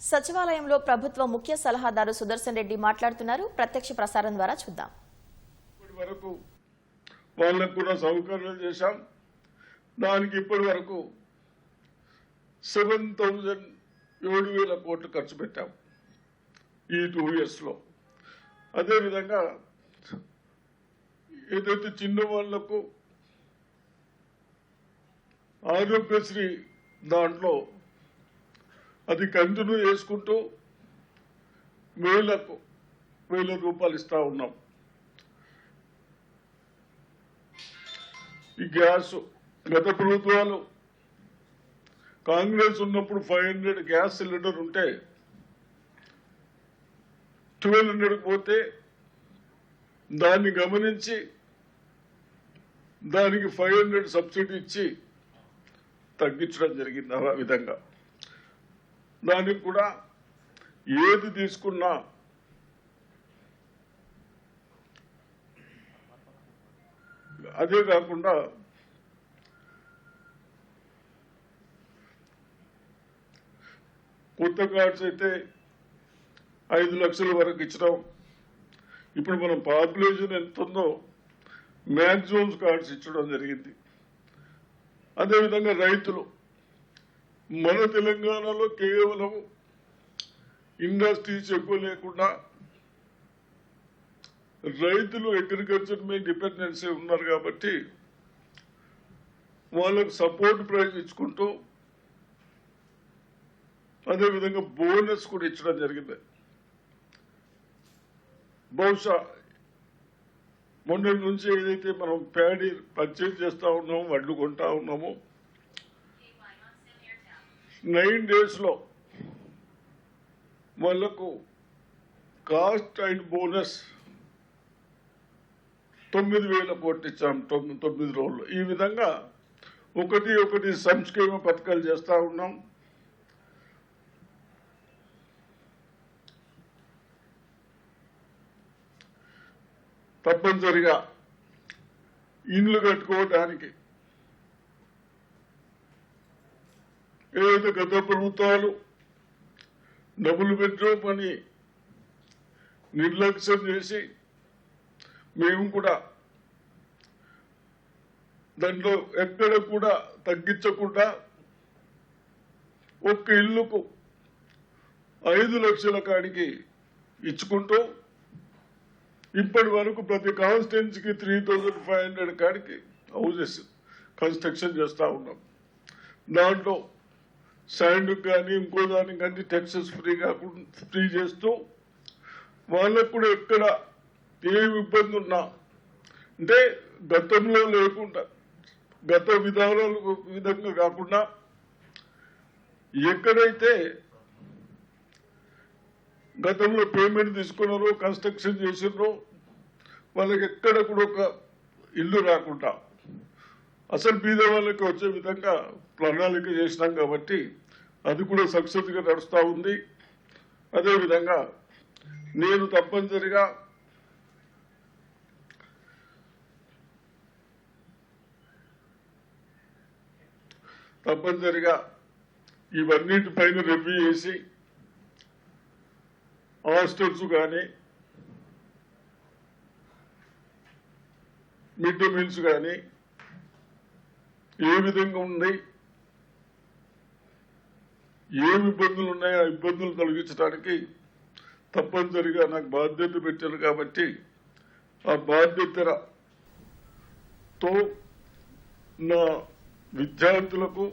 సచివాలయంలో ప్రభుత్వ ముఖ్య సలహాదారు సుదర్శన్ రెడ్డి మాట్లాడుతున్నారు. ప్రత్యక్ష ప్రసారం ద్వారా చూద్దాం. వరకు వాళ్ళకు కూడా సౌకర్యాలు చేశాం. దానికి ఇప్పటి వరకు 7,000 కోట్లు ఖర్చు పెట్టాం ఈ 2 years లో. అదేవిధంగా ఏదైతే చిన్న వాళ్లకు ఆరోగ్యశ్రీ దాంట్లో అది కంటిన్యూ చేసుకుంటూ 1,000 రూపాయలు ఇస్తా ఉన్నాం. ఈ గ్యాస్ గత ప్రభుత్వాలు కాంగ్రెస్ ఉన్నప్పుడు 500 గ్యాస్ సిలిండర్ ఉంటే 1,200 పోతే దాన్ని గమనించి దానికి 500 సబ్సిడీ ఇచ్చి తగ్గించడం జరిగింది. ఆ విధంగా దానికి కూడా ఏది తీసుకున్నా అదే కాకుండా కొత్త కార్డ్స్ అయితే 5 లక్షల వరకు ఇచ్చడం. ఇప్పుడు మనం పాపులేషన్ ఎంత ఉందో మ్యాక్సిమం కార్డ్స్ ఇచ్చడం జరిగింది. అదేవిధంగా రైతులు మన తెలంగాణలో కేవలం ఇండస్ట్రీస్ ఎక్కువ లేకుండా రైతులు అగ్రికల్చర్ మీద డిపెండెన్సీ ఉన్నారు కాబట్టి వాళ్ళకు సపోర్ట్ ప్రైజ్ ఇచ్చుకుంటూ అదేవిధంగా బోనస్ కూడా ఇచ్చడం జరిగింది. బహుశా మొన్నటి నుంచి ఏదైతే మనం ప్యాడీ పర్చేజ్ చేస్తా ఉన్నామో, వడ్లు కొంటా ఉన్నామో, 9 days లో వాళ్లకు కాస్ట్ అండ్ బోనస్ 9,000 కోట్లు ఇచ్చాం 9 రోజుల్లో. ఈ విధంగా ఒకటి సంక్షేమ పథకాలు చేస్తా ఉన్నాం. తప్పనిసరిగా ఇండ్లు కట్టుకోవడానికి ఏదైతే గత ప్రభుత్వాలు డబుల్ బెడ్రూమ్ అని నిర్లక్ష్యం చేసి మేము కూడా దాంట్లో ఎక్కడ కూడా తగ్గించకుండా ఒక్క ఇల్లుకు 5 లక్షల కాడికి ఇచ్చుకుంటూ ఇప్పటి వరకు ప్రతి కాన్స్టిట్యున్సీకి 3,500 కాడికి హౌజెస్ కన్స్ట్రక్షన్ చేస్తూ ఉన్నాం. దాంట్లో శాండ్ కానీ ఇంకో దానికి కానీ టెక్సెస్ ఫ్రీ చేస్తూ వాళ్ళకు కూడా ఎక్కడ ఏమి ఇబ్బంది ఉన్నా, అంటే గతంలో లేకుండా గత విధంగా కాకుండా ఎక్కడైతే గతంలో పేమెంట్ తీసుకున్నారో కన్స్ట్రక్షన్ చేసినారో వాళ్ళకి ఎక్కడ కూడా ఒక ఇల్లు రాకుండా అసలు బీద వాళ్ళకి వచ్చే విధంగా ప్రణాళిక చేసినాం కాబట్టి అది కూడా సక్సెస్గా నడుస్తూ ఉంది. అదేవిధంగా నేను తప్పనిసరిగా ఇవన్నిటిపైన రివ్యూ చేసి హాస్టల్స్ కానీ మిడ్ డే మీల్స్ కానీ ఏ విధంగా ఉంది, ఏమి ఇబ్బందులు ఉన్నాయో ఆ ఇబ్బందులు తొలగించడానికి తప్పనిసరిగా నాకు బాధ్యత పెట్టారు కాబట్టి ఆ బాధ్యతతో నా విద్యార్థులకు